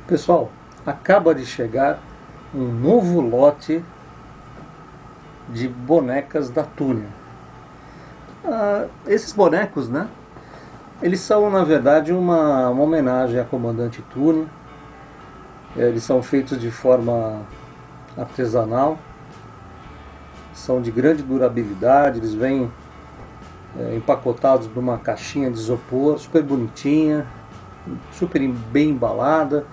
Pessoal, acaba de chegar um novo lote de bonecas da Túnia. Esses bonecos, né? Eles são, na verdade, uma homenagem à Comandante Túnia. Eles são feitos de forma artesanal, são de grande durabilidade, eles vêm empacotados numa caixinha de isopor, super bonitinha, super bem embalada.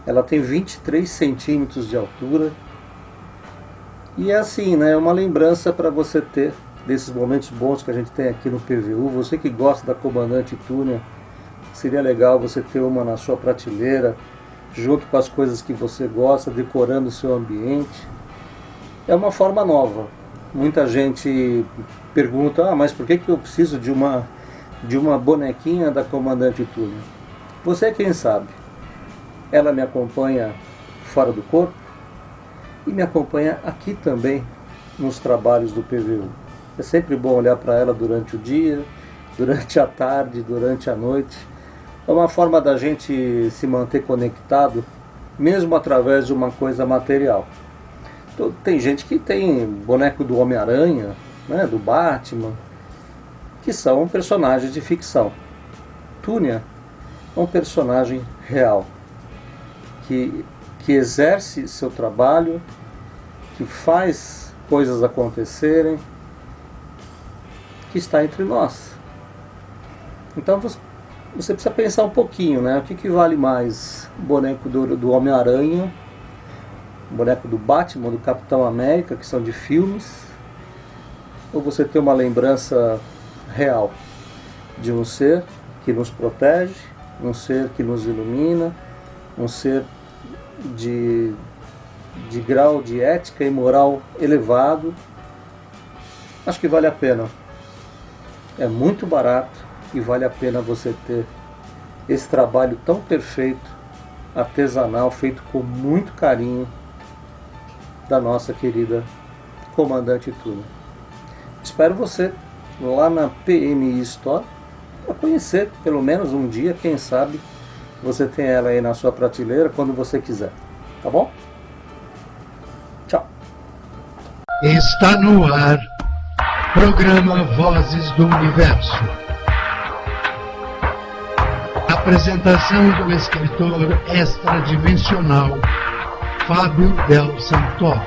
Ela tem 23 centímetros de altura. E é assim, né? É uma lembrança para você ter desses momentos bons que a gente tem aqui no PVU. Você que gosta da Comandante Túnia, seria legal você ter uma na sua prateleira, junto com as coisas que você gosta, decorando o seu ambiente. É uma forma nova. Muita gente pergunta, mas por que eu preciso de uma bonequinha da Comandante Túnia? Você é quem sabe. Ela me acompanha fora do corpo e me acompanha aqui também nos trabalhos do PVU. É sempre bom olhar para ela durante o dia, durante a tarde, durante a noite. É uma forma da gente se manter conectado, mesmo através de uma coisa material. Tem gente que tem boneco do Homem-Aranha, né, do Batman, que são personagens de ficção. Túnia é um personagem real, que exerce seu trabalho, que faz coisas acontecerem, que está entre nós. Então você precisa pensar um pouquinho, né? O que vale mais? O boneco do Homem-Aranha, o boneco do Batman, do Capitão América, que são de filmes, ou você ter uma lembrança real de um ser que nos protege, um ser que nos ilumina, um ser de grau de ética e moral elevado? Acho que vale a pena. É muito barato e vale a pena você ter esse trabalho tão perfeito, artesanal, feito com muito carinho, da nossa querida Comandante Túnia. Espero você lá na PMI Store para conhecer pelo menos um dia, quem sabe você tem ela aí na sua prateleira quando você quiser, tá bom? Tchau. Está no ar, programa Vozes do Universo. Apresentação do escritor extradimensional Fábio Del Santor.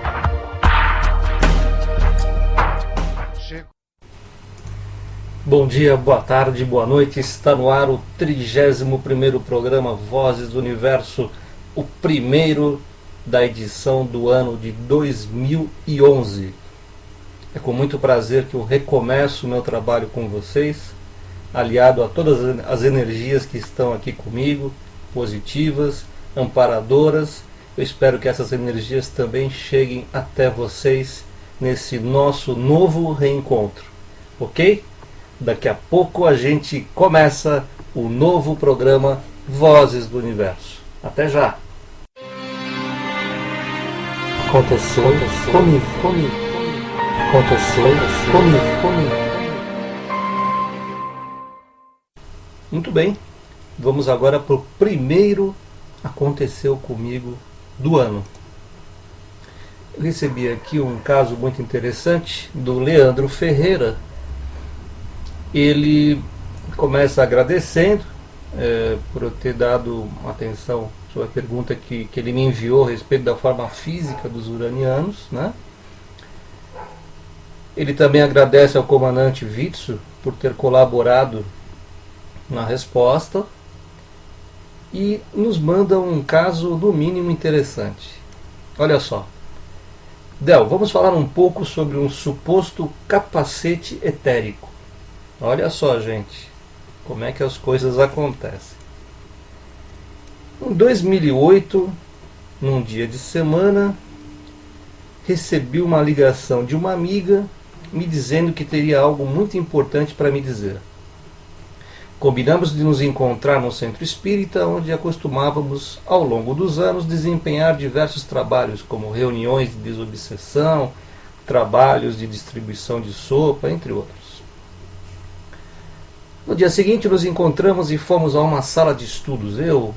Bom dia, boa tarde, boa noite. Está no ar o 31º programa Vozes do Universo, o primeiro da edição do ano de 2011. É com muito prazer que eu recomeço o meu trabalho com vocês, aliado a todas as energias que estão aqui comigo, positivas, amparadoras. Eu espero que essas energias também cheguem até vocês nesse nosso novo reencontro, ok? Daqui a pouco a gente começa o novo programa Vozes do Universo. Até já! Aconteceu comigo. Aconteceu comigo. Muito bem, vamos agora para o primeiro Aconteceu Comigo do ano. Eu recebi aqui um caso muito interessante do Leandro Ferreira. Ele começa agradecendo por eu ter dado atenção sobre a pergunta que ele me enviou a respeito da forma física dos uranianos, né? Ele também agradece ao comandante Vitsu por ter colaborado na resposta e nos manda um caso no mínimo interessante. Olha só. Del, vamos falar um pouco sobre um suposto capacete etérico. Olha só, gente, como é que as coisas acontecem. Em 2008, num dia de semana, recebi uma ligação de uma amiga me dizendo que teria algo muito importante para me dizer. Combinamos de nos encontrar no centro espírita, onde acostumávamos, ao longo dos anos, desempenhar diversos trabalhos, como reuniões de desobsessão, trabalhos de distribuição de sopa, entre outros. No dia seguinte nos encontramos e fomos a uma sala de estudos. Eu,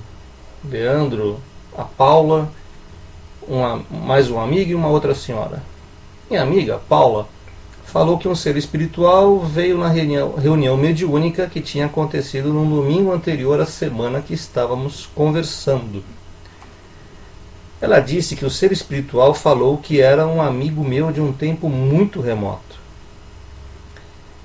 Leandro, a Paula, mais um amigo e uma outra senhora. Minha amiga, Paula, falou que um ser espiritual veio na reunião mediúnica que tinha acontecido no domingo anterior à semana que estávamos conversando. Ela disse que o ser espiritual falou que era um amigo meu de um tempo muito remoto.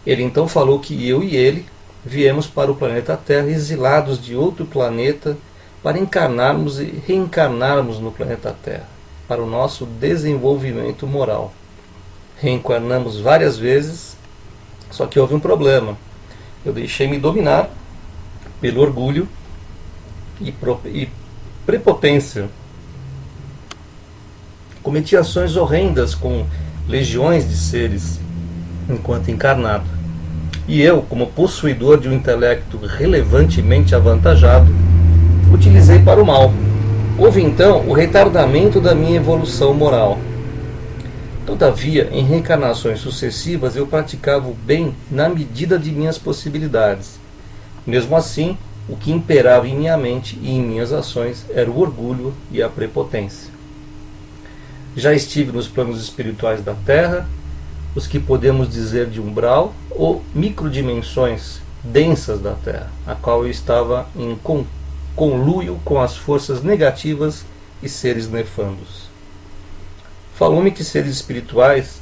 Ele então falou que eu e ele viemos para o planeta Terra exilados de outro planeta para encarnarmos e reencarnarmos no planeta Terra, para o nosso desenvolvimento moral. Reencarnamos várias vezes, só que houve um problema. Eu deixei-me dominar pelo orgulho e prepotência. Cometi ações horrendas com legiões de seres enquanto encarnado. E eu, como possuidor de um intelecto relevantemente avantajado, utilizei para o mal. Houve então o retardamento da minha evolução moral. Todavia, em reencarnações sucessivas, eu praticava o bem na medida de minhas possibilidades. Mesmo assim, o que imperava em minha mente e em minhas ações era o orgulho e a prepotência. Já estive nos planos espirituais da Terra, os que podemos dizer de umbral ou microdimensões densas da Terra, a qual eu estava em conluio com as forças negativas e seres nefandos. Falou-me que seres espirituais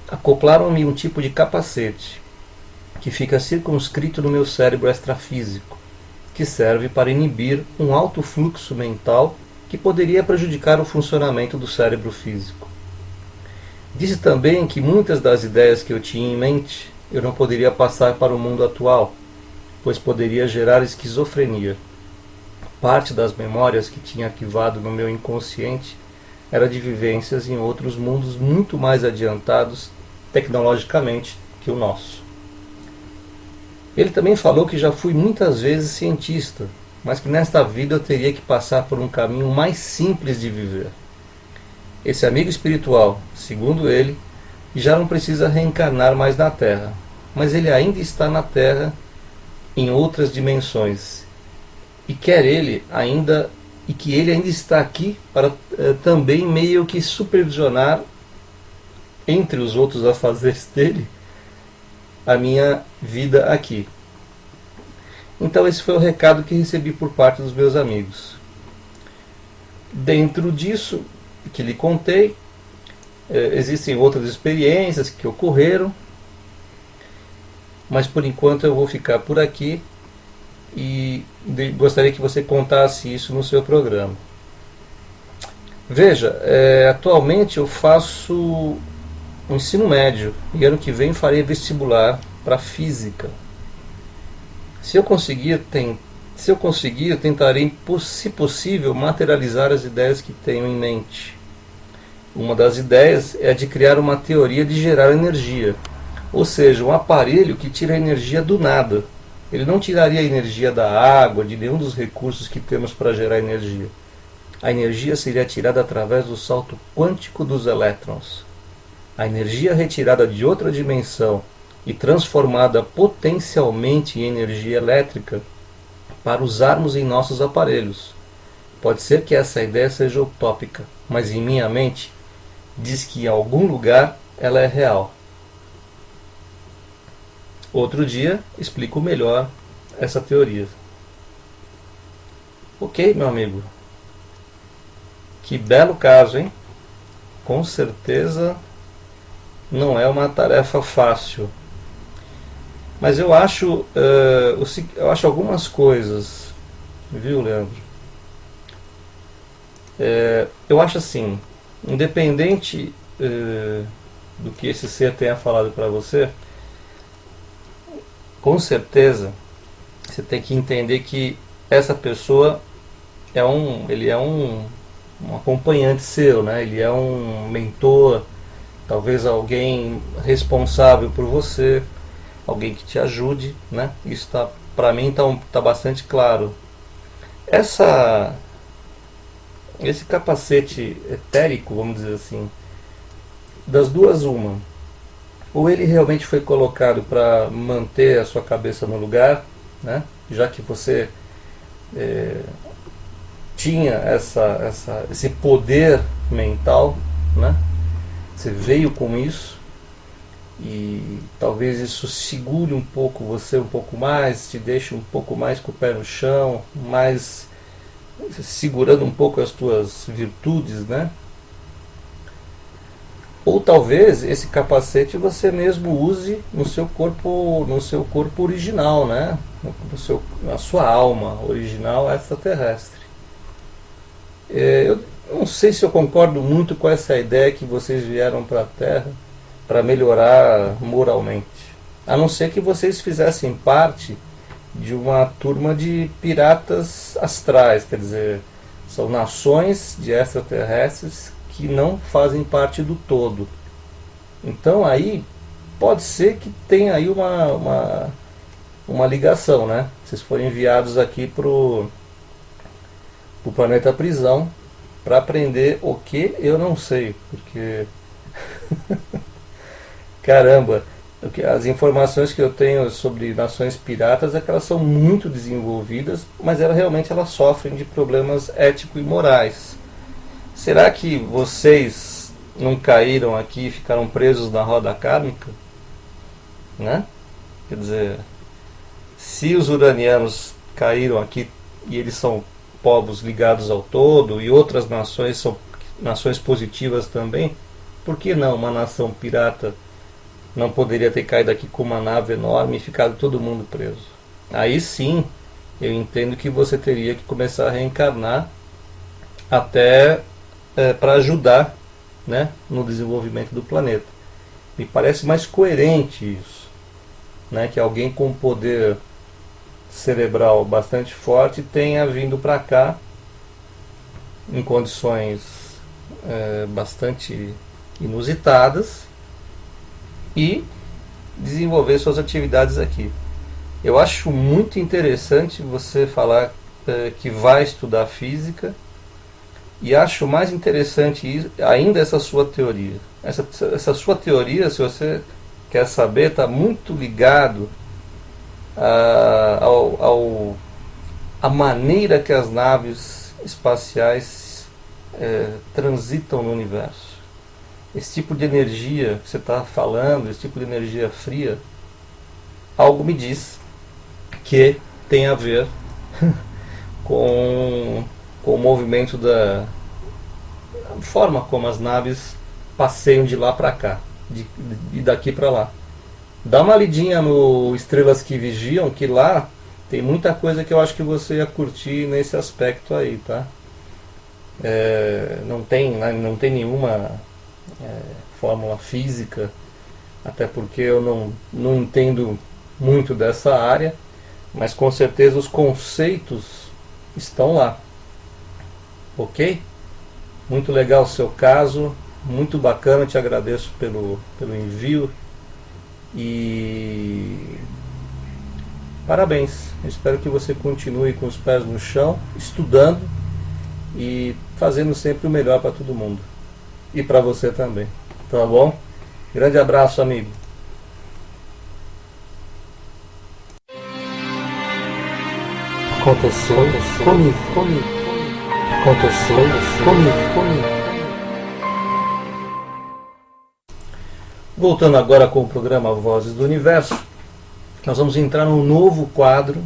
acoplaram-me um tipo de capacete que fica circunscrito no meu cérebro extrafísico, que serve para inibir um alto fluxo mental que poderia prejudicar o funcionamento do cérebro físico. Disse também que muitas das ideias que eu tinha em mente eu não poderia passar para o mundo atual, pois poderia gerar esquizofrenia. Parte das memórias que tinha arquivado no meu inconsciente era de vivências em outros mundos muito mais adiantados tecnologicamente que o nosso. Ele também falou que já fui muitas vezes cientista, mas que nesta vida eu teria que passar por um caminho mais simples de viver. Esse amigo espiritual, segundo ele, já não precisa reencarnar mais na Terra, mas ele ainda está na Terra em outras dimensões. E que ele ainda está aqui para também meio que supervisionar, entre os outros afazeres dele, a minha vida aqui. Então esse foi o recado que recebi por parte dos meus amigos. Dentro disso que lhe contei, existem outras experiências que ocorreram, mas por enquanto eu vou ficar por aqui e gostaria que você contasse isso no seu programa. Veja, atualmente eu faço um ensino médio e ano que vem farei vestibular para física. Se eu conseguir, eu tentarei, se possível, materializar as ideias que tenho em mente. Uma das ideias é a de criar uma teoria de gerar energia, ou seja, um aparelho que tira a energia do nada. Ele não tiraria a energia da água, de nenhum dos recursos que temos para gerar energia. A energia seria tirada através do salto quântico dos elétrons. A energia retirada de outra dimensão e transformada potencialmente em energia elétrica para usarmos em nossos aparelhos. Pode ser que essa ideia seja utópica, mas em minha mente diz que em algum lugar ela é real. Outro dia explico melhor essa teoria. Ok, meu amigo. Que belo caso, hein? Com certeza não é uma tarefa fácil. Mas eu acho algumas coisas, viu, Leandro? Eu acho assim, independente do que esse ser tenha falado para você, com certeza você tem que entender que essa pessoa ele é um acompanhante seu, né? Ele é um mentor, talvez alguém responsável por você, alguém que te ajude, né? Isso para mim tá bastante claro. Esse capacete etérico, vamos dizer assim, das duas uma, ou ele realmente foi colocado para manter a sua cabeça no lugar, né? Já que você tinha esse poder mental, né? Você veio com isso e talvez isso segure um pouco você um pouco mais, te deixe um pouco mais com o pé no chão, mais segurando um pouco as tuas virtudes, né? Ou talvez esse capacete você mesmo use no seu corpo original, né? Na sua alma original extraterrestre. Eu não sei se eu concordo muito com essa ideia que vocês vieram para a Terra para melhorar moralmente. A não ser que vocês fizessem parte de uma turma de piratas astrais, quer dizer, são nações de extraterrestres que não fazem parte do todo. Então aí pode ser que tenha aí uma ligação, né? Vocês foram enviados aqui pro planeta prisão para aprender o que eu não sei, porque caramba, as informações que eu tenho sobre nações piratas é que elas são muito desenvolvidas, mas realmente elas sofrem de problemas éticos e morais. Será que vocês não caíram aqui e ficaram presos na roda kármica? Né? Quer dizer, se os uranianos caíram aqui e eles são povos ligados ao todo e outras nações são nações positivas também, por que não uma nação pirata não poderia ter caído aqui com uma nave enorme e ficado todo mundo preso? Aí sim, eu entendo que você teria que começar a reencarnar até para ajudar, né, no desenvolvimento do planeta. Me parece mais coerente isso, né, que alguém com poder cerebral bastante forte tenha vindo para cá em condições bastante inusitadas e desenvolver suas atividades aqui. Eu acho muito interessante você falar que vai estudar física, e acho mais interessante ainda essa sua teoria. Essa sua teoria, se você quer saber, está muito ligado a maneira que as naves espaciais transitam no universo. Esse tipo de energia que você está falando, esse tipo de energia fria, algo me diz que tem a ver com o movimento da forma como as naves passeiam de lá para cá, de daqui para lá. Dá uma lidinha no Estrelas que Vigiam, que lá tem muita coisa que eu acho que você ia curtir nesse aspecto aí, tá? Não tem nenhuma fórmula física, até porque eu não entendo muito dessa área, mas com certeza os conceitos estão lá. Ok? Muito legal o seu caso, muito bacana, te agradeço pelo envio e parabéns. Eu espero que você continue com os pés no chão, estudando e fazendo sempre o melhor para todo mundo e para você também, tá bom? Grande abraço, amigo. Aconteceu comigo. Aconteceu comigo. Voltando agora com o programa Vozes do Universo, nós vamos entrar num novo quadro,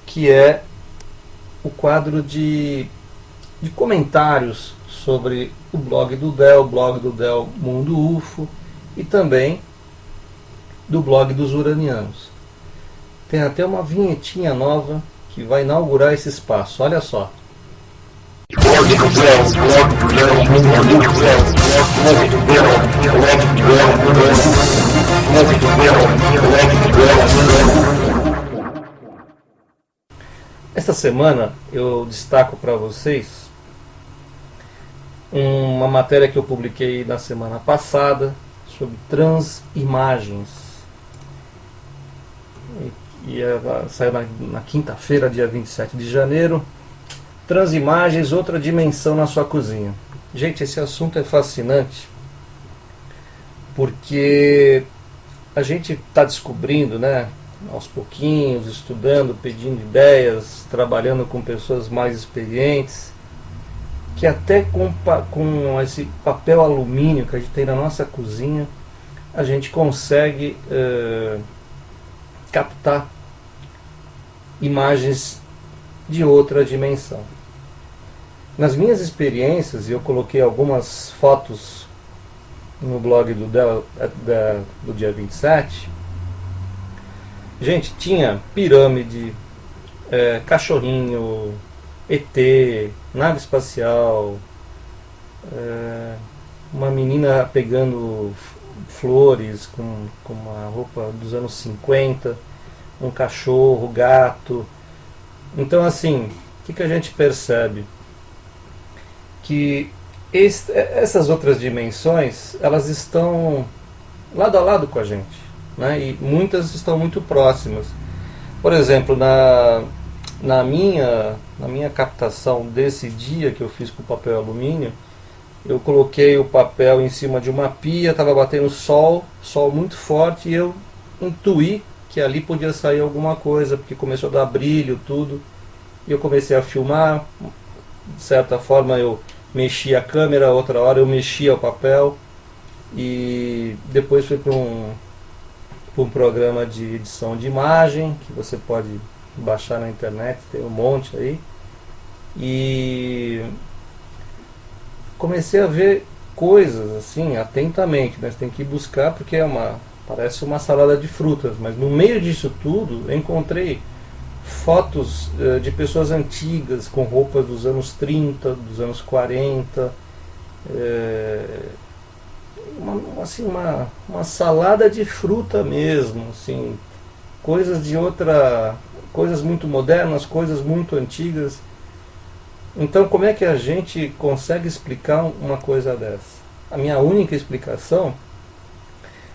que é o quadro de comentários sobre o blog do Del Mundo UFO, e também do blog dos Uranianos. Tem até uma vinhetinha nova que vai inaugurar esse espaço, olha só. Esta semana eu destaco para vocês uma matéria que eu publiquei na semana passada sobre transimagens. E ela saiu na quinta-feira, dia 27 de janeiro. Transimagens, outra dimensão na sua cozinha. Gente, esse assunto é fascinante, porque a gente está descobrindo, né, aos pouquinhos, estudando, pedindo ideias, trabalhando com pessoas mais experientes, que até com esse papel alumínio que a gente tem na nossa cozinha, a gente consegue captar imagens de outra dimensão. Nas minhas experiências, e eu coloquei algumas fotos no blog do dia 27, gente, tinha pirâmide, cachorrinho, ET, nave espacial, uma menina pegando flores com uma roupa dos anos 50, um cachorro, gato. Então, assim, o que a gente percebe? Que essas outras dimensões, elas estão lado a lado com a gente, né? E muitas estão muito próximas. Por exemplo, na minha captação desse dia que eu fiz com papel alumínio, eu coloquei o papel em cima de uma pia, estava batendo sol muito forte, e eu intuí que ali podia sair alguma coisa, porque começou a dar brilho, tudo, e eu comecei a filmar. De certa forma eu mexia a câmera, outra hora eu mexia o papel, e depois fui para um programa de edição de imagem, que você pode baixar na internet, tem um monte aí, e comecei a ver coisas assim atentamente, mas tem que buscar, porque parece uma salada de frutas, mas no meio disso tudo eu encontrei fotos de pessoas antigas com roupas dos anos 30, dos anos 40, uma salada de fruta mesmo, assim, coisas muito modernas, coisas muito antigas. Então, como é que a gente consegue explicar uma coisa dessa? A minha única explicação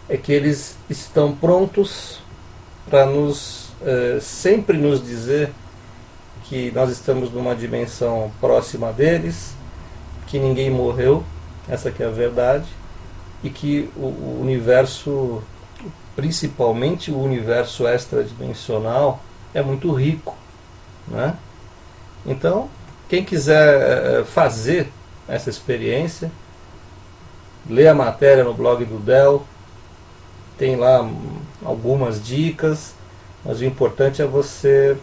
é que eles estão prontos para sempre nos dizer que nós estamos numa dimensão próxima deles, que ninguém morreu, essa que é a verdade, e que o universo, principalmente o universo extradimensional, é muito rico, né? Então, quem quiser fazer essa experiência, lê a matéria no blog do Del, tem lá algumas dicas, mas o importante é você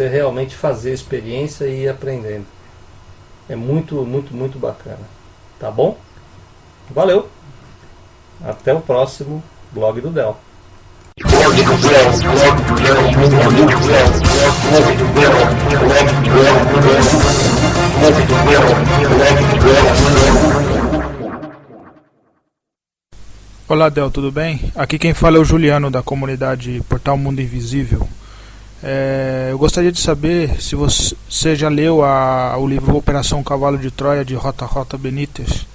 realmente fazer a experiência e ir aprendendo. É muito, muito, muito bacana. Tá bom? Valeu! Até o próximo blog do Del. Olá, Del, tudo bem? Aqui quem fala é o Juliano, da comunidade Portal Mundo Invisível. Eu gostaria de saber se você já leu o livro Operação Cavalo de Troia, de J.J. Benítez,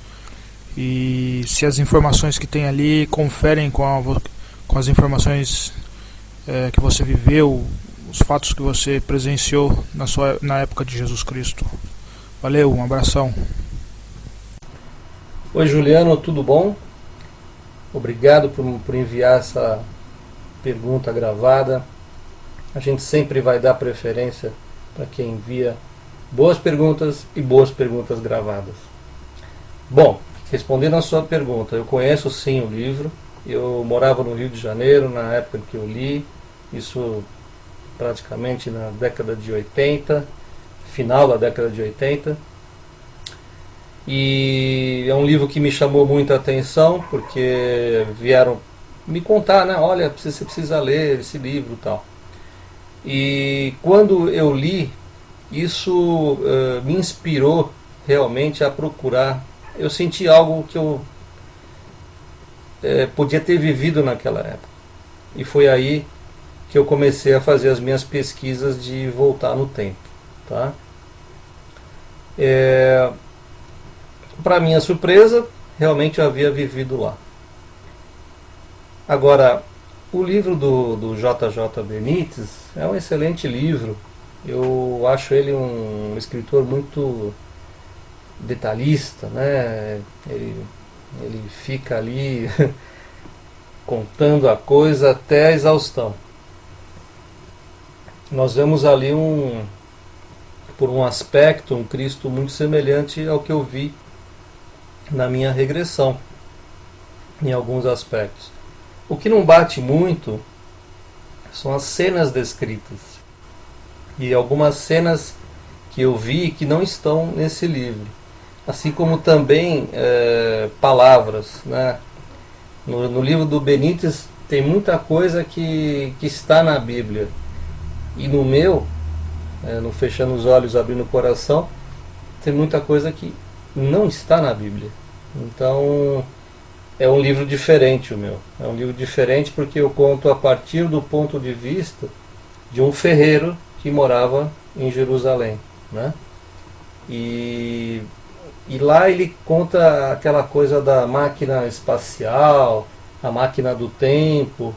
e se as informações que tem ali conferem com as informações que você viveu, os fatos que você presenciou na época de Jesus Cristo. Valeu, um abração. Oi, Juliano, tudo bom? Obrigado por enviar essa pergunta gravada. A gente sempre vai dar preferência para quem envia boas perguntas e boas perguntas gravadas. Bom, respondendo a sua pergunta, eu conheço sim o livro. Eu morava no Rio de Janeiro na época que eu li, isso praticamente na década de 80, final da década de 80. E é um livro que me chamou muita atenção, porque vieram me contar, né? Olha, você precisa ler esse livro e tal. E quando eu li, isso me inspirou realmente a procurar. Eu senti algo que eu podia ter vivido naquela época. E foi aí que eu comecei a fazer as minhas pesquisas de voltar no tempo. Tá? Para minha surpresa, realmente eu havia vivido lá. Agora, o livro do J.J. Benítez é um excelente livro. Eu acho ele um escritor muito detalhista, né? Ele fica ali contando a coisa até a exaustão. Nós vemos ali por um aspecto, um Cristo muito semelhante ao que eu vi na minha regressão, em alguns aspectos. O que não bate muito são as cenas descritas, e algumas cenas que eu vi que não estão nesse livro, assim como também palavras, né? No livro do Benítez tem muita coisa que está na Bíblia, e no meu, no Fechando os Olhos, Abrindo o Coração, tem muita coisa que não está na Bíblia. Então é um livro diferente o meu. É um livro diferente porque eu conto a partir do ponto de vista de um ferreiro que morava em Jerusalém, né? E lá ele conta aquela coisa da máquina espacial, a máquina do tempo.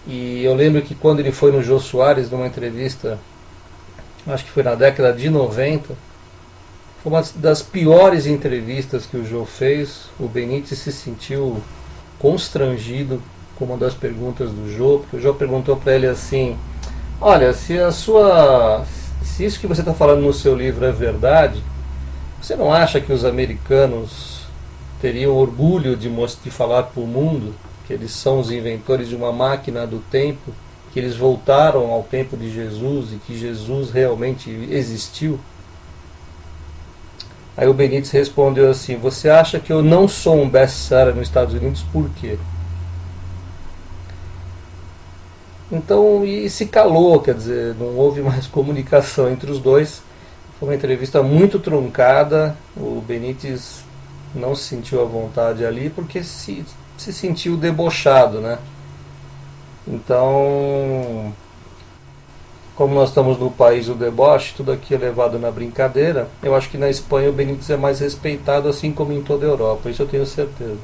E eu lembro que quando ele foi no Jô Soares, numa entrevista, acho que foi na década de 90, foi uma das piores entrevistas que o Jô fez. O Benítez se sentiu constrangido com uma das perguntas do Jô, porque o Jô perguntou para ele assim: olha, se isso que você está falando no seu livro é verdade, você não acha que os americanos teriam orgulho de falar para o mundo que eles são os inventores de uma máquina do tempo, que eles voltaram ao tempo de Jesus e que Jesus realmente existiu? Aí o Benítez respondeu assim: você acha que eu não sou um best-seller nos Estados Unidos por quê? Então, e se calou, quer dizer, não houve mais comunicação entre os dois. Foi uma entrevista muito truncada. O Benítez não se sentiu à vontade ali porque se sentiu debochado, né? Então, como nós estamos no país do deboche, tudo aqui é levado na brincadeira. Eu acho que na Espanha o Benítez é mais respeitado, assim como em toda a Europa, isso eu tenho certeza.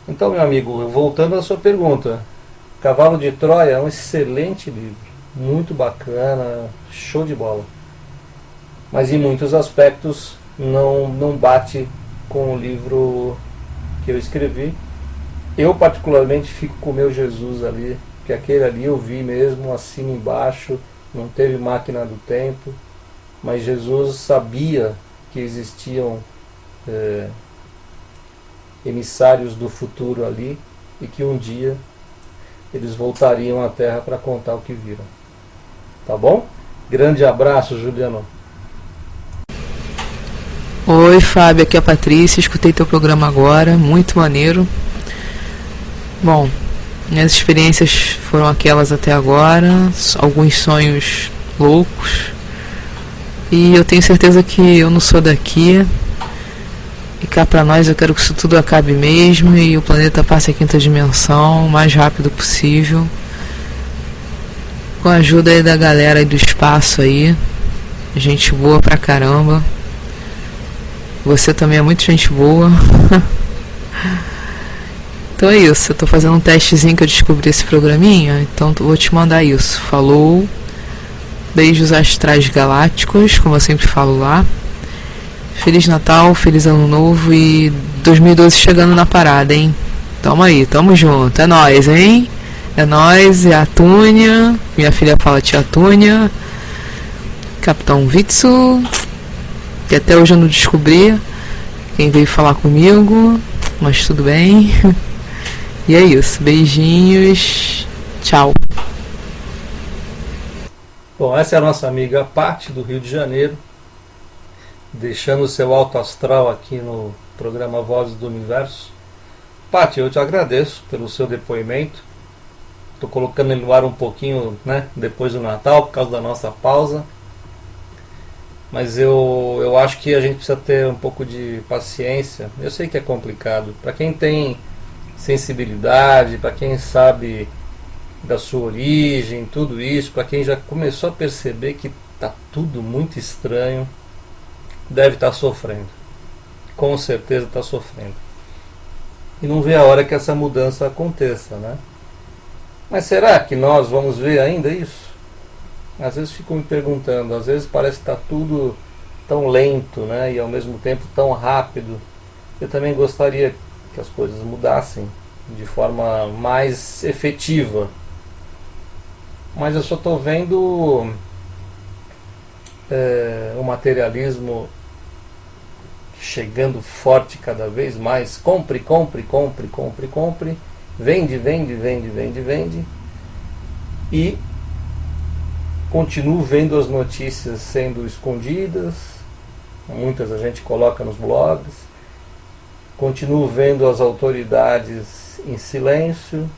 Então, meu amigo, voltando à sua pergunta, Cavalo de Troia é um excelente livro, muito bacana, show de bola. Mas em muitos aspectos não bate com o livro que eu escrevi. Eu particularmente fico com o meu Jesus ali, que aquele ali eu vi mesmo, acima e embaixo, não teve máquina do tempo, mas Jesus sabia que existiam emissários do futuro ali, e que um dia eles voltariam à Terra para contar o que viram. Tá bom? Grande abraço, Juliano. Oi, Fábio, aqui é a Patrícia, escutei teu programa agora, muito maneiro. Bom, minhas experiências foram aquelas até agora, alguns sonhos loucos, e eu tenho certeza que eu não sou daqui, e cá pra nós eu quero que isso tudo acabe mesmo, e o planeta passe a quinta dimensão o mais rápido possível, com a ajuda aí da galera aí do espaço aí, gente boa pra caramba. Você também é muito gente boa. Então é isso, eu tô fazendo um testezinho que eu descobri esse programinha, então vou te mandar isso. Falou, beijos astrais galácticos, como eu sempre falo lá. Feliz Natal, feliz Ano Novo e 2012 chegando na parada, hein? Tamo aí, tamo junto, é nóis, hein? É nóis, é a Túnia, minha filha fala tia Túnia, Capitão Vitsu, que até hoje eu não descobri quem veio falar comigo, mas tudo bem. E é isso, beijinhos, tchau. Bom, essa é a nossa amiga Paty, do Rio de Janeiro, deixando o seu alto astral aqui no programa Vozes do Universo. Paty, eu te agradeço pelo seu depoimento. Estou colocando ele no ar um pouquinho, né, depois do Natal, por causa da nossa pausa. Mas eu acho que a gente precisa ter um pouco de paciência. Eu sei que é complicado. Para quem tem sensibilidade, para quem sabe da sua origem, tudo isso, para quem já começou a perceber que está tudo muito estranho, deve estar sofrendo. Com certeza está sofrendo. E não vê a hora que essa mudança aconteça, né? Mas será que nós vamos ver ainda isso? Às vezes fico me perguntando, às vezes parece que está tudo tão lento, né? E ao mesmo tempo tão rápido. Eu também gostaria que as coisas mudassem, de forma mais efetiva. Mas eu só estou vendo o materialismo chegando forte cada vez mais. Compre, compre, compre, compre, compre. Vende, vende, vende, vende, vende. E continuo vendo as notícias sendo escondidas. Muitas a gente coloca nos blogs. Continuo vendo as autoridades em silêncio.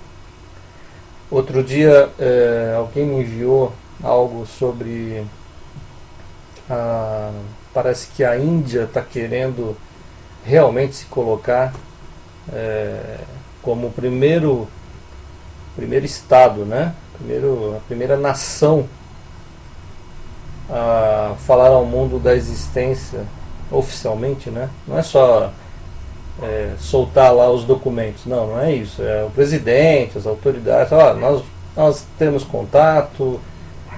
Outro dia alguém me enviou algo sobre parece que a Índia está querendo realmente se colocar como o primeiro estado, né? A primeira nação a falar ao mundo da existência oficialmente, né? Não é só soltar lá os documentos, não é isso. É o presidente, as autoridades, nós temos contato,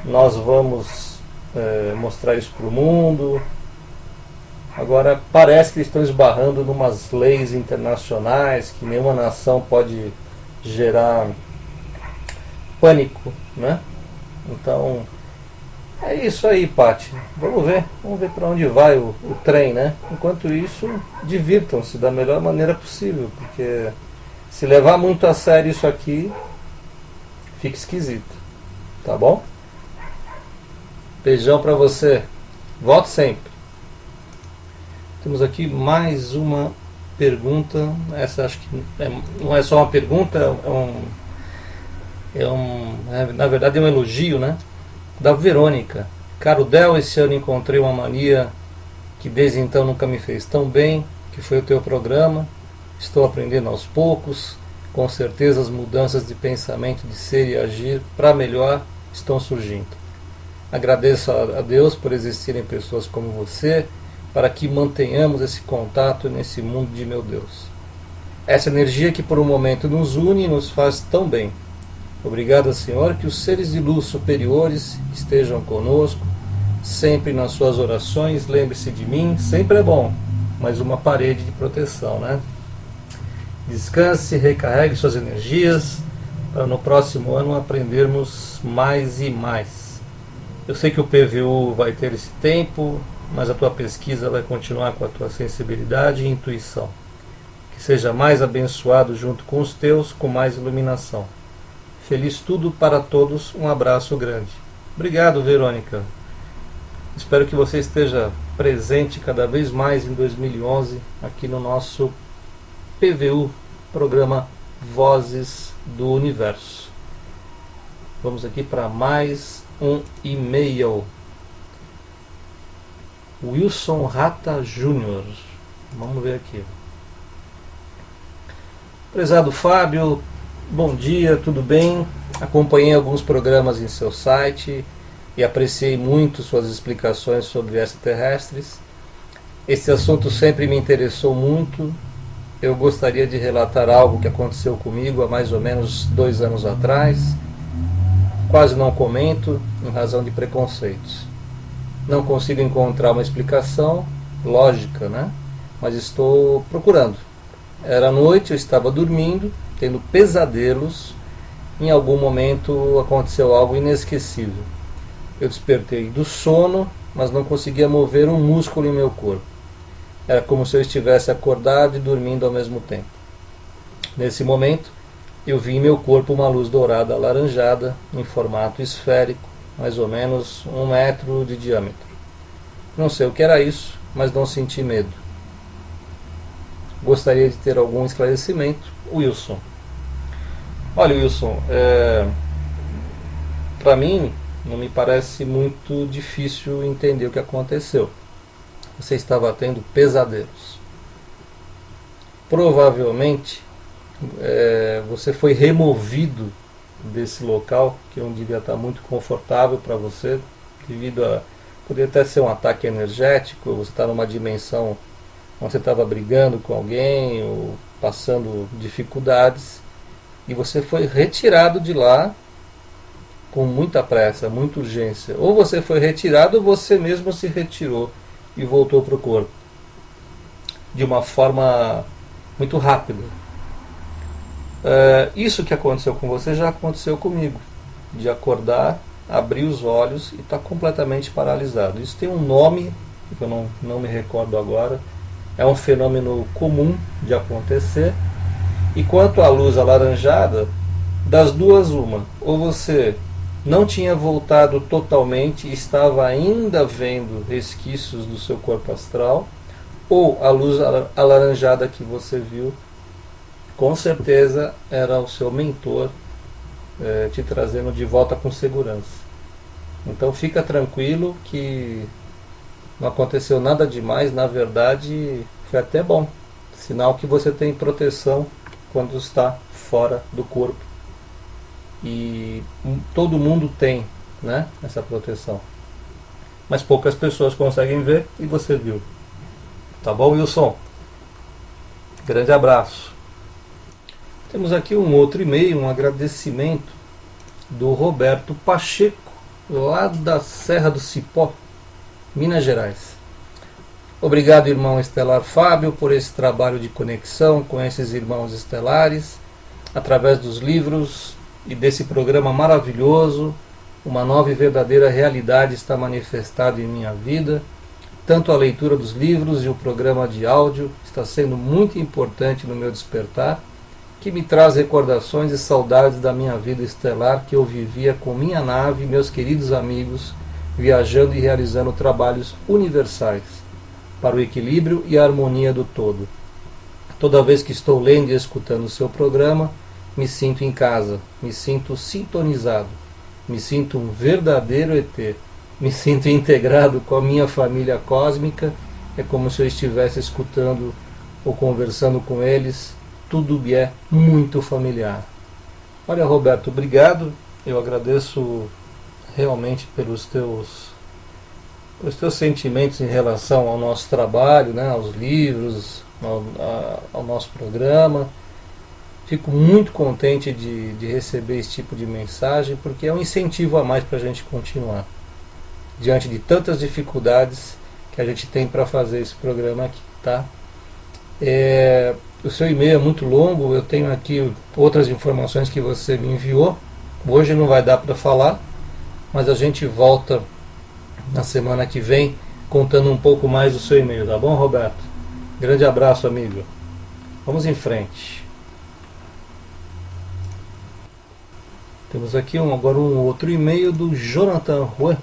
nós vamos mostrar isso para o mundo. Agora parece que eles estão esbarrando em umas leis internacionais que nenhuma nação pode gerar pânico, né? Então é isso aí, Paty. Vamos ver para onde vai o trem, né? Enquanto isso, divirtam-se da melhor maneira possível, porque se levar muito a sério isso aqui, fica esquisito, tá bom? Beijão pra você. Volte sempre. Temos aqui mais uma pergunta. Essa acho que não é só uma pergunta, na verdade é um elogio, né? Da Verônica. Caro Del, esse ano encontrei uma mania que desde então nunca me fez tão bem, que foi o teu programa. Estou aprendendo aos poucos. Com certeza as mudanças de pensamento, de ser e agir para melhor estão surgindo. Agradeço a Deus por existirem pessoas como você, para que mantenhamos esse contato nesse mundo de meu Deus. Essa energia que por um momento nos une e nos faz tão bem. Obrigado, Senhor, que os seres de luz superiores estejam conosco, sempre nas suas orações. Lembre-se de mim, sempre é bom, mas uma parede de proteção, né? Descanse, recarregue suas energias, para no próximo ano aprendermos mais e mais. Eu sei que o PVU vai ter esse tempo, mas a tua pesquisa vai continuar com a tua sensibilidade e intuição. Que seja mais abençoado junto com os teus, com mais iluminação. Feliz tudo para todos, um abraço grande. Obrigado, Verônica. Espero que você esteja presente cada vez mais em 2011 aqui no nosso PVU, programa Vozes do Universo. Vamos aqui para mais um e-mail. Wilson Rata Júnior. Vamos ver aqui. Prezado Fábio, bom dia, tudo bem? Acompanhei alguns programas em seu site e apreciei muito suas explicações sobre extraterrestres. Esse assunto sempre me interessou muito. Eu gostaria de relatar algo que aconteceu comigo há mais ou menos 2 anos atrás. Quase não comento, em razão de preconceitos. Não consigo encontrar uma explicação lógica, né? Mas estou procurando. Era noite, eu estava dormindo, tendo pesadelos. Em algum momento aconteceu algo inesquecível. Eu despertei do sono, mas não conseguia mover um músculo em meu corpo. Era como se eu estivesse acordado e dormindo ao mesmo tempo. Nesse momento, eu vi em meu corpo uma luz dourada alaranjada, em formato esférico, mais ou menos 1 metro de diâmetro. Não sei o que era isso, mas não senti medo. Gostaria de ter algum esclarecimento. Wilson. Olha, Wilson, para mim não me parece muito difícil entender o que aconteceu. Você estava tendo pesadelos. Provavelmente você foi removido desse local, que não devia estar muito confortável para você, devido a... Poderia até ser um ataque energético, você está numa dimensão onde você estava brigando com alguém, ou passando dificuldades, e você foi retirado de lá com muita pressa, muita urgência. Ou você foi retirado, ou você mesmo se retirou e voltou para o corpo. De uma forma muito rápida. Isso que aconteceu com você já aconteceu comigo, de acordar, abrir os olhos e estar completamente paralisado. Isso tem um nome, que eu não me recordo agora, é um fenômeno comum de acontecer. E quanto à luz alaranjada, das duas uma, ou você não tinha voltado totalmente e estava ainda vendo resquícios do seu corpo astral, ou a luz alaranjada que você viu, com certeza era o seu mentor te trazendo de volta com segurança. Então fica tranquilo que não aconteceu nada demais, na verdade foi até bom, sinal que você tem proteção quando está fora do corpo. E todo mundo tem, né, essa proteção. Mas poucas pessoas conseguem ver e você viu. Tá bom, Wilson? Grande abraço. Temos aqui um outro e-mail, um agradecimento do Roberto Pacheco, lá da Serra do Cipó, Minas Gerais. Obrigado, irmão estelar Fábio, por esse trabalho de conexão com esses irmãos estelares, através dos livros e desse programa maravilhoso. Uma nova e verdadeira realidade está manifestada em minha vida. Tanto a leitura dos livros e o programa de áudio está sendo muito importante no meu despertar, que me traz recordações e saudades da minha vida estelar que eu vivia com minha nave e meus queridos amigos, viajando e realizando trabalhos universais para o equilíbrio e a harmonia do todo. Toda vez que estou lendo e escutando o seu programa, me sinto em casa, me sinto sintonizado, me sinto um verdadeiro ET, me sinto integrado com a minha família cósmica, é como se eu estivesse escutando ou conversando com eles, tudo me é muito familiar. Olha, Roberto, obrigado, eu agradeço realmente pelos teus sentimentos em relação ao nosso trabalho, né, aos livros, ao nosso programa. Fico muito contente de receber esse tipo de mensagem, porque é um incentivo a mais para a gente continuar, diante de tantas dificuldades que a gente tem para fazer esse programa aqui, tá? O seu e-mail é muito longo, eu tenho aqui outras informações que você me enviou. Hoje não vai dar para falar, mas a gente volta na semana que vem contando um pouco mais do seu e-mail, tá bom, Roberto? Grande abraço, amigo. Vamos em frente. Temos aqui agora um outro e-mail do Jonathan Juan.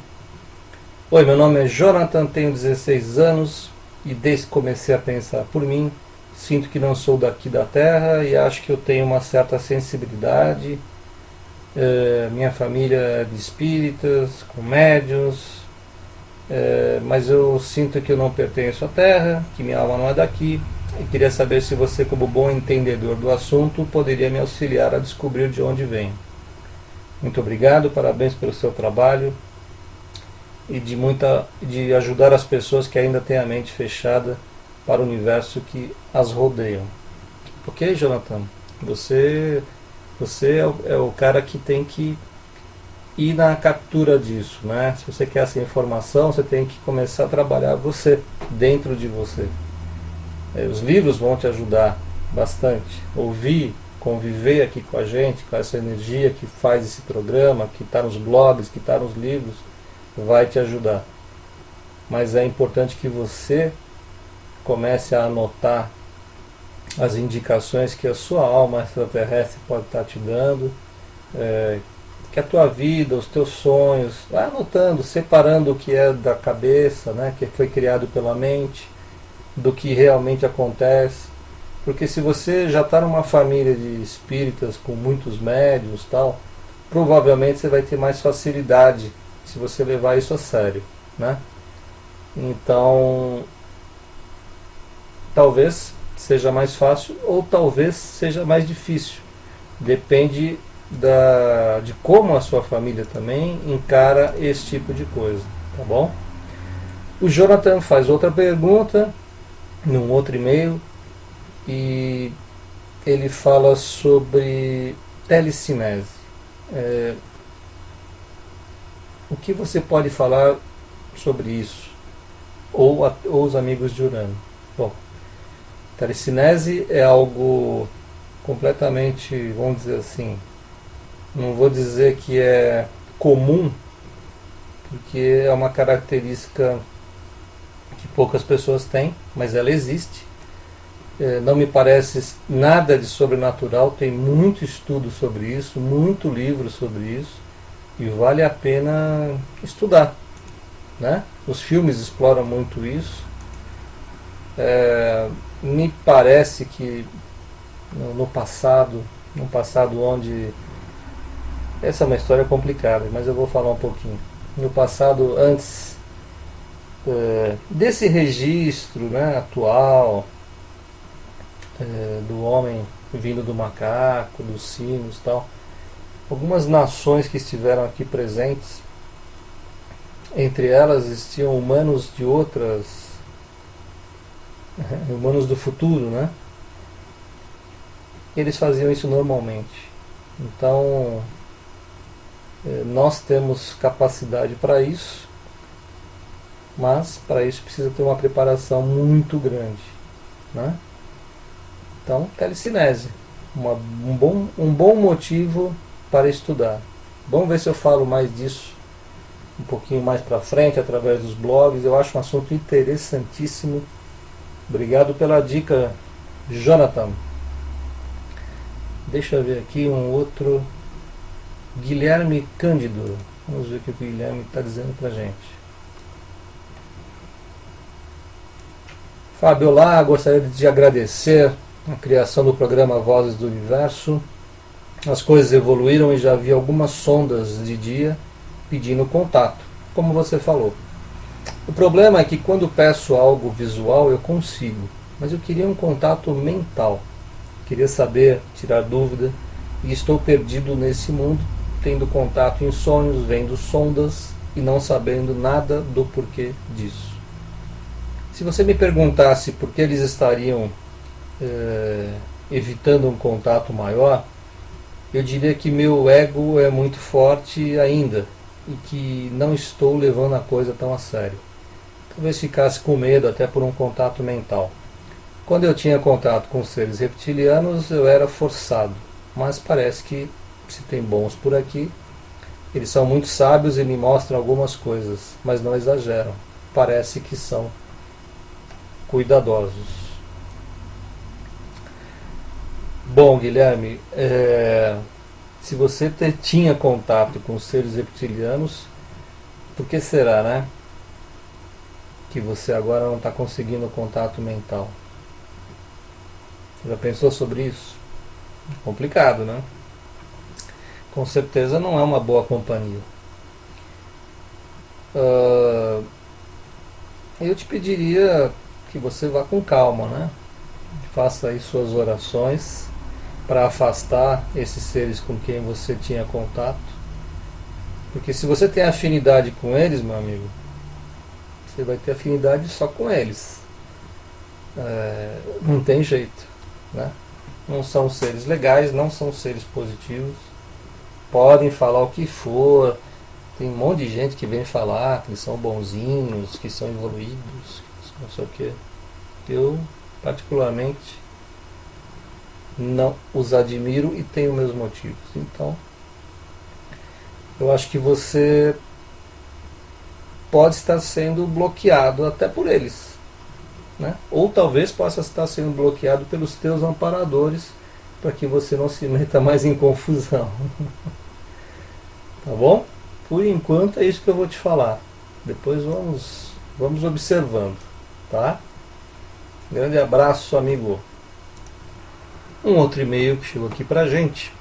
Oi, meu nome é Jonathan, tenho 16 anos e desde que comecei a pensar por mim, sinto que não sou daqui da Terra e acho que eu tenho uma certa sensibilidade. Minha família é de espíritas, com médiuns, mas eu sinto que eu não pertenço à Terra, que minha alma não é daqui. E queria saber se você, como bom entendedor do assunto, poderia me auxiliar a descobrir de onde venho. Muito obrigado, parabéns pelo seu trabalho e de ajudar as pessoas que ainda têm a mente fechada para o universo que as rodeiam. Ok, Jonathan? Você é o cara que tem que ir na captura disso, né? Se você quer essa informação, você tem que começar a trabalhar você, dentro de você. Os livros vão te ajudar bastante. Ouvir, conviver aqui com a gente, com essa energia que faz esse programa, que está nos blogs, que está nos livros, vai te ajudar. Mas é importante que você comece a anotar as indicações que a sua alma extraterrestre pode estar te dando, que a tua vida, os teus sonhos, vai anotando, separando o que é da cabeça, né, que foi criado pela mente, do que realmente acontece. Porque se você já está numa família de espíritas com muitos médiuns e tal, provavelmente você vai ter mais facilidade se você levar isso a sério, né? Então, talvez seja mais fácil ou talvez seja mais difícil. Depende de como a sua família também encara esse tipo de coisa, tá bom? O Jonathan faz outra pergunta num outro e-mail e ele fala sobre telecinese. O que você pode falar sobre isso? Ou os amigos de Urano? Bom, telecinese é algo completamente, vamos dizer assim, não vou dizer que é comum, porque é uma característica que poucas pessoas têm, mas ela existe. Não me parece nada de sobrenatural, tem muito estudo sobre isso, muito livro sobre isso, e vale a pena estudar, né? Os filmes exploram muito isso. Me parece que no passado onde... Essa é uma história complicada, mas eu vou falar um pouquinho. No passado, antes desse registro, né, atual, do homem vindo do macaco, dos sinos e tal, algumas nações que estiveram aqui presentes, entre elas existiam humanos de outras, humanos do futuro, né? Eles faziam isso normalmente. Então, nós temos capacidade para isso, mas para isso precisa ter uma preparação muito grande, né? Então, telecinese, um bom motivo para estudar. Vamos ver se eu falo mais disso um pouquinho mais para frente, através dos blogs. Eu acho um assunto interessantíssimo. Obrigado pela dica, Jonathan. Deixa eu ver aqui um outro. Guilherme Cândido. Vamos ver o que o Guilherme está dizendo para a gente. Fábio, olá, gostaria de te agradecer a criação do programa Vozes do Universo. As coisas evoluíram e já havia algumas sondas de dia pedindo contato, como você falou. O problema é que quando peço algo visual eu consigo, mas eu queria um contato mental. Queria saber, tirar dúvida, e estou perdido nesse mundo, tendo contato em sonhos, vendo sondas e não sabendo nada do porquê disso. Se você me perguntasse por que eles estariam evitando um contato maior, eu diria que meu ego é muito forte ainda e que não estou levando a coisa tão a sério. Talvez ficasse com medo até por um contato mental. Quando eu tinha contato com seres reptilianos eu era forçado, mas parece que se tem bons por aqui, eles são muito sábios e me mostram algumas coisas, mas não exageram. Parece que são cuidadosos. Bom, Guilherme, se você tinha contato com seres reptilianos, por que será, né? Que você agora não está conseguindo contato mental? Já pensou sobre isso? Complicado, né? Com certeza não é uma boa companhia. Eu te pediria que você vá com calma, né? Faça aí suas orações para afastar esses seres com quem você tinha contato. Porque se você tem afinidade com eles, meu amigo, você vai ter afinidade só com eles. Não tem jeito, né? Não são seres legais, não são seres positivos. Podem falar o que for. Tem um monte de gente que vem falar que são bonzinhos, que são evoluídos, que não sei o que. Eu, particularmente, não os admiro e tenho meus motivos. Então, eu acho que você pode estar sendo bloqueado até por eles, né? Ou talvez possa estar sendo bloqueado pelos teus amparadores, para que você não se meta mais em confusão. Tá bom? Por enquanto é isso que eu vou te falar. Depois vamos observando, tá? Grande abraço, amigo. Um outro e-mail que chegou aqui pra gente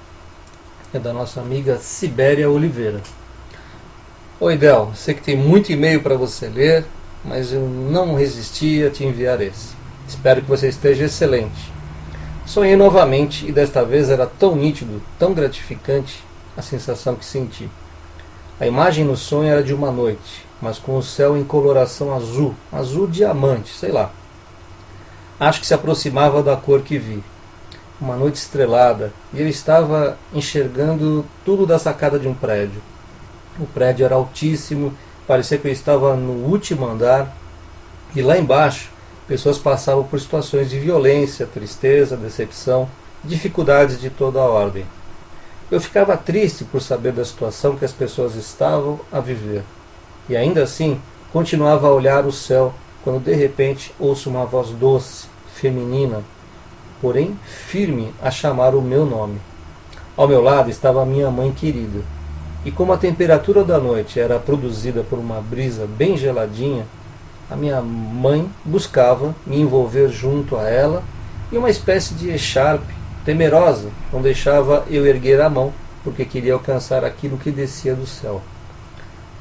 é da nossa amiga Sibéria Oliveira. Oi, Del, sei que tem muito e-mail para você ler, mas eu não resisti a te enviar esse. Espero que você esteja excelente. Sonhei novamente e desta vez era tão nítido, tão gratificante a sensação que senti. A imagem no sonho era de uma noite, mas com o céu em coloração azul, azul diamante, sei lá. Acho que se aproximava da cor que vi. Uma noite estrelada, e eu estava enxergando tudo da sacada de um prédio. O prédio era altíssimo, parecia que eu estava no último andar, e lá embaixo pessoas passavam por situações de violência, tristeza, decepção, dificuldades de toda a ordem. Eu ficava triste por saber da situação que as pessoas estavam a viver. E ainda assim, continuava a olhar o céu, quando de repente ouço uma voz doce, feminina, porém firme, a chamar o meu nome. Ao meu lado estava a minha mãe querida. E como a temperatura da noite era produzida por uma brisa bem geladinha, a minha mãe buscava me envolver junto a ela e uma espécie de echarpe, temerosa, não deixava eu erguer a mão, porque queria alcançar aquilo que descia do céu.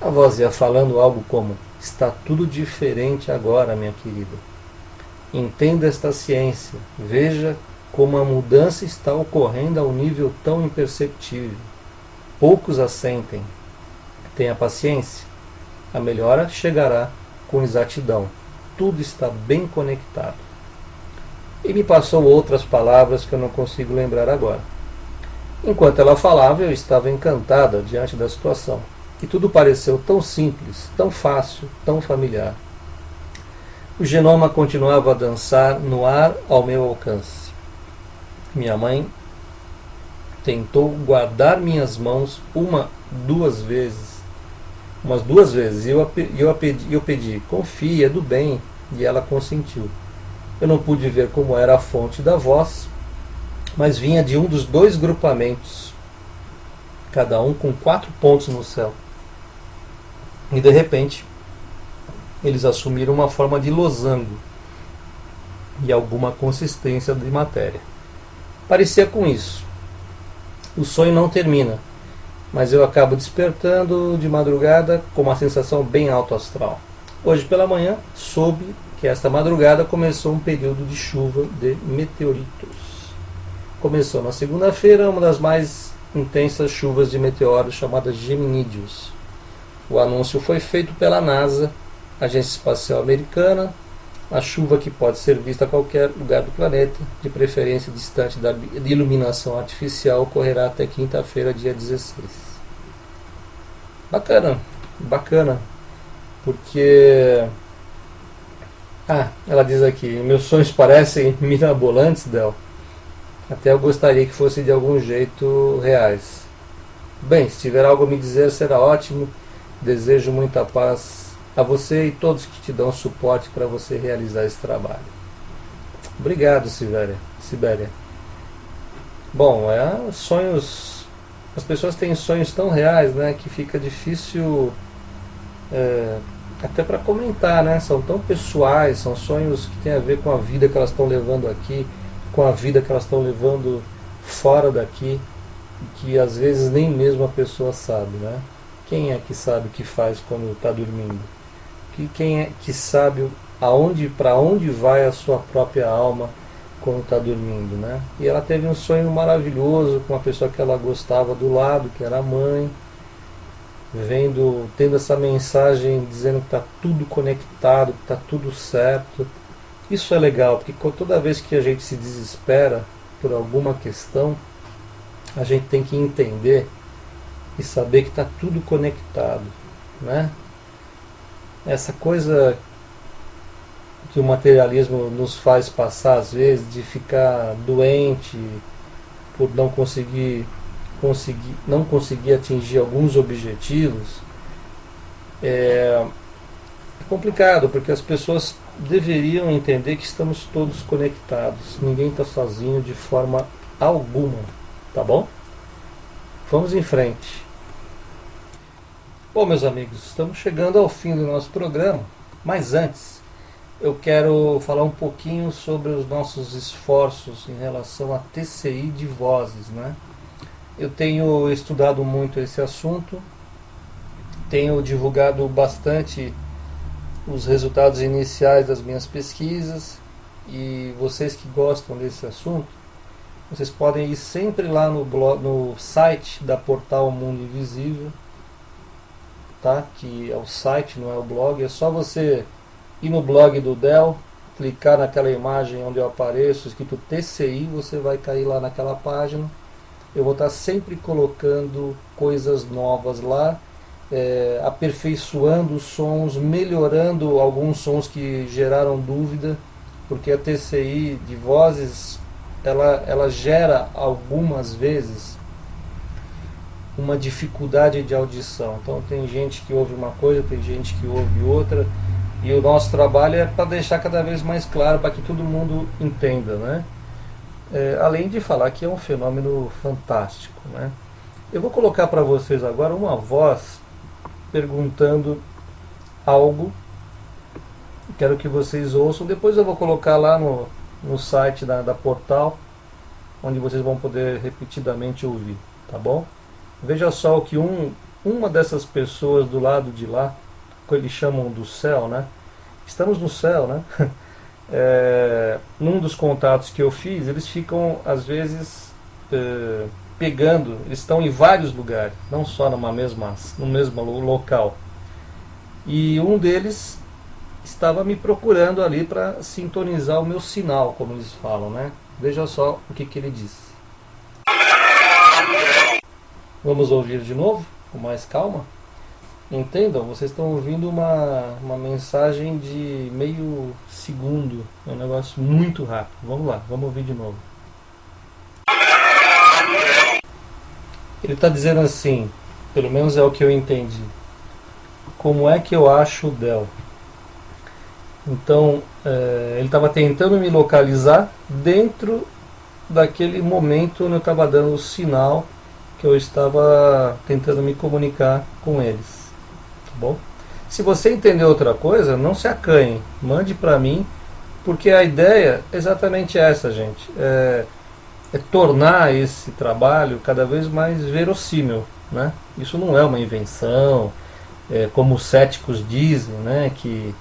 A voz ia falando algo como: está tudo diferente agora, minha querida. Entenda esta ciência, veja como a mudança está ocorrendo a um nível tão imperceptível. Poucos a sentem. Tenha paciência, a melhora chegará com exatidão. Tudo está bem conectado. E me passou outras palavras que eu não consigo lembrar agora. Enquanto ela falava, eu estava encantada diante da situação. E tudo pareceu tão simples, tão fácil, tão familiar. O genoma continuava a dançar no ar ao meu alcance. Minha mãe tentou guardar minhas mãos umas duas vezes, e eu pedi, confia, é do bem, e ela consentiu. Eu não pude ver como era a fonte da voz, mas vinha de um dos dois grupamentos, cada um com 4 pontos no céu. E de repente, eles assumiram uma forma de losango e alguma consistência de matéria. Parecia com isso. O sonho não termina, mas eu acabo despertando de madrugada com uma sensação bem alto astral. Hoje pela manhã, soube que esta madrugada começou um período de chuva de meteoritos. Começou na segunda-feira uma das mais intensas chuvas de meteoros chamadas Geminídeos. O anúncio foi feito pela NASA, Agência Espacial Americana. A chuva, que pode ser vista a qualquer lugar do planeta, de preferência distante de iluminação artificial, ocorrerá até quinta-feira, dia 16. Bacana, porque... ela diz aqui, meus sonhos parecem mirabolantes, Del. Até eu gostaria que fossem de algum jeito reais. Bem, se tiver algo a me dizer, será ótimo. Desejo muita paz a você e todos que te dão suporte para você realizar esse trabalho. Obrigado, Sibéria. Bom, sonhos... As pessoas têm sonhos tão reais, né, que fica difícil até para comentar, né? São tão pessoais, são sonhos que têm a ver com a vida que elas estão levando aqui, com a vida que elas estão levando fora daqui, que às vezes nem mesmo a pessoa sabe, né? Quem é que sabe o que faz quando está dormindo? Quem é que sabe para onde vai a sua própria alma quando está dormindo, né? E ela teve um sonho maravilhoso com uma pessoa que ela gostava do lado, que era a mãe, tendo essa mensagem dizendo que está tudo conectado, que está tudo certo. Isso é legal, porque toda vez que a gente se desespera por alguma questão, a gente tem que entender e saber que está tudo conectado, né? Essa coisa que o materialismo nos faz passar às vezes, de ficar doente por não conseguir atingir alguns objetivos, é complicado, porque as pessoas deveriam entender que estamos todos conectados, ninguém está sozinho de forma alguma, tá bom? Vamos em frente. Bom, meus amigos, estamos chegando ao fim do nosso programa, mas antes eu quero falar um pouquinho sobre os nossos esforços em relação a TCI de vozes, né? Eu tenho estudado muito esse assunto, tenho divulgado bastante os resultados iniciais das minhas pesquisas, e vocês que gostam desse assunto, vocês podem ir sempre lá no site da Portal Mundo Invisível, tá? Que é o site, não é o blog. É só você ir no blog do Del, clicar naquela imagem onde eu apareço, escrito TCI, você vai cair lá naquela página. Eu vou estar sempre colocando coisas novas lá, aperfeiçoando os sons, melhorando alguns sons que geraram dúvida, porque a TCI de vozes ela gera algumas vezes uma dificuldade de audição. Então tem gente que ouve uma coisa, tem gente que ouve outra, e o nosso trabalho é para deixar cada vez mais claro, para que todo mundo entenda, né? Além de falar que é um fenômeno fantástico, né? Eu vou colocar para vocês agora uma voz perguntando algo. Quero que vocês ouçam. Depois eu vou colocar lá no site da Portal, onde vocês vão poder repetidamente ouvir, tá bom? Veja só o que uma dessas pessoas do lado de lá, que eles chamam do céu, né? Estamos no céu, né? Num dos contatos que eu fiz, eles ficam às vezes pegando, eles estão em vários lugares, não só no mesmo local. E um deles estava me procurando ali para sintonizar o meu sinal, como eles falam, né? Veja só o que ele disse. Vamos ouvir de novo, com mais calma. Entendam, vocês estão ouvindo uma mensagem de meio segundo, é um negócio muito rápido. Vamos lá, vamos ouvir de novo. Ele está dizendo assim, pelo menos é o que eu entendi. Como é que eu acho o Del? Então, ele estava tentando me localizar dentro daquele momento onde eu estava dando o sinal que eu estava tentando me comunicar com eles. Tá bom? Se você entender outra coisa, não se acanhe, mande para mim, porque a ideia é exatamente essa, gente. É tornar esse trabalho cada vez mais verossímil, né? Isso não é uma invenção, como os céticos dizem, né? Que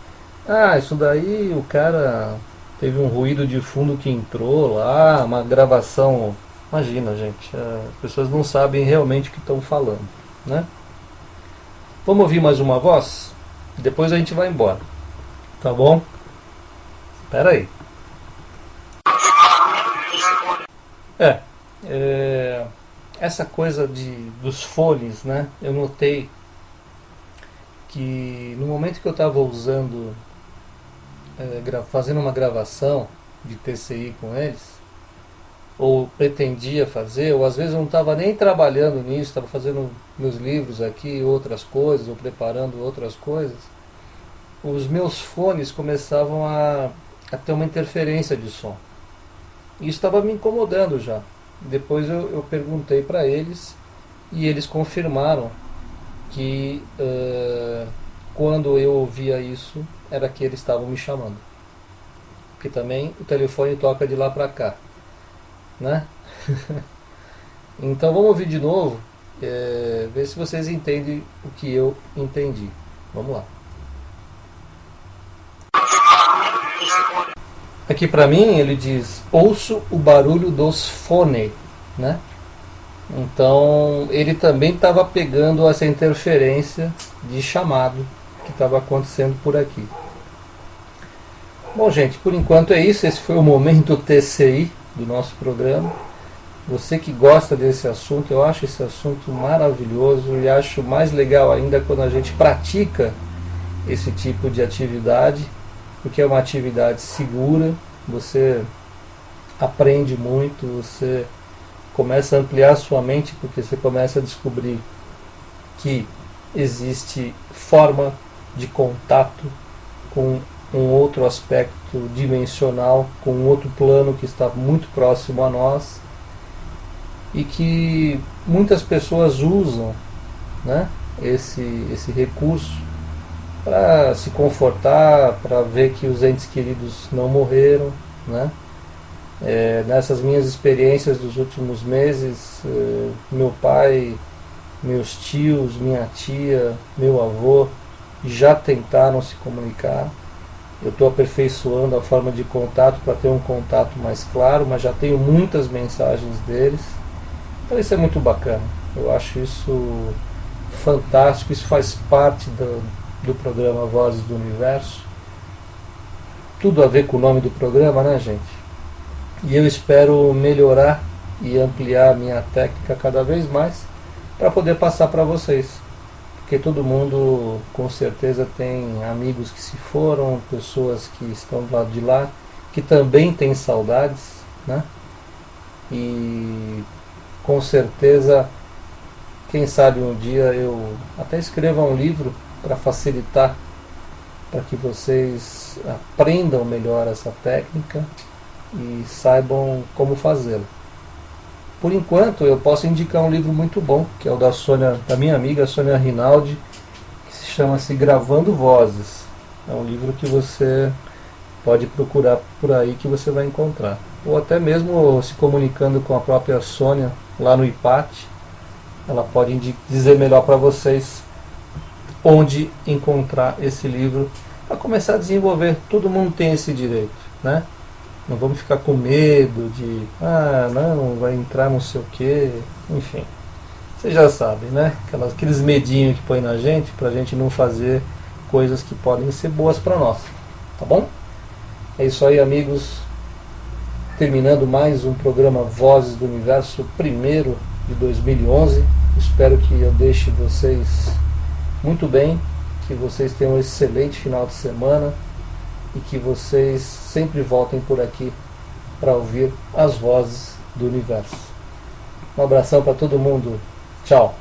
isso daí o cara teve um ruído de fundo que entrou lá, uma gravação. Imagina, gente, as pessoas não sabem realmente o que estão falando, né? Vamos ouvir mais uma voz? Depois a gente vai embora, tá bom? Espera aí. Essa coisa dos fones, né? Eu notei que no momento que eu estava usando, fazendo uma gravação de TCI com eles, ou pretendia fazer, ou às vezes eu não estava nem trabalhando nisso, estava fazendo meus livros aqui, outras coisas, ou preparando outras coisas, os meus fones começavam a ter uma interferência de som. Isso estava me incomodando já. Depois eu perguntei para eles, e eles confirmaram que quando eu ouvia isso, era que eles estavam me chamando. Porque também o telefone toca de lá para cá, né? Então vamos ouvir de novo, ver se vocês entendem o que eu entendi. Vamos lá. Aqui para mim ele diz: ouço o barulho dos fones, né? Então ele também estava pegando essa interferência de chamado que estava acontecendo por aqui. Bom, gente, por enquanto é isso. Esse foi o momento TCI do nosso programa. Você que gosta desse assunto, eu acho esse assunto maravilhoso, e acho mais legal ainda quando a gente pratica esse tipo de atividade, porque é uma atividade segura, você aprende muito, você começa a ampliar sua mente, porque você começa a descobrir que existe forma de contato com um outro aspecto dimensional, com um outro plano que está muito próximo a nós, e que muitas pessoas usam, né, esse recurso para se confortar, para ver que os entes queridos não morreram, né? Nessas minhas experiências dos últimos meses, meu pai, meus tios, minha tia, meu avô já tentaram se comunicar. Eu estou aperfeiçoando a forma de contato para ter um contato mais claro, mas já tenho muitas mensagens deles. Então isso é muito bacana. Eu acho isso fantástico. Isso faz parte do programa Vozes do Universo. Tudo a ver com o nome do programa, né, gente? E eu espero melhorar e ampliar a minha técnica cada vez mais para poder passar para vocês. Porque todo mundo com certeza tem amigos que se foram, pessoas que estão do lado de lá, que também têm saudades, né? e com certeza, quem sabe um dia eu até escreva um livro para facilitar, para que vocês aprendam melhor essa técnica e saibam como fazê-lo. Por enquanto, eu posso indicar um livro muito bom, que é o da minha amiga Sônia Rinaldi, que se chama-se Gravando Vozes. É um livro que você pode procurar por aí, que você vai encontrar. Ou até mesmo se comunicando com a própria Sônia lá no IPAT, ela pode dizer melhor para vocês onde encontrar esse livro para começar a desenvolver. Todo mundo tem esse direito, né? Não vamos ficar com medo de, não, vai entrar não sei o que, enfim. Vocês já sabem, né? Aqueles medinhos que põe na gente, pra gente não fazer coisas que podem ser boas para nós, tá bom? É isso aí, amigos. Terminando mais um programa Vozes do Universo, primeiro de 2011. Espero que eu deixe vocês muito bem, que vocês tenham um excelente final de semana e que vocês sempre voltem por aqui para ouvir as vozes do universo. Um abração para todo mundo. Tchau.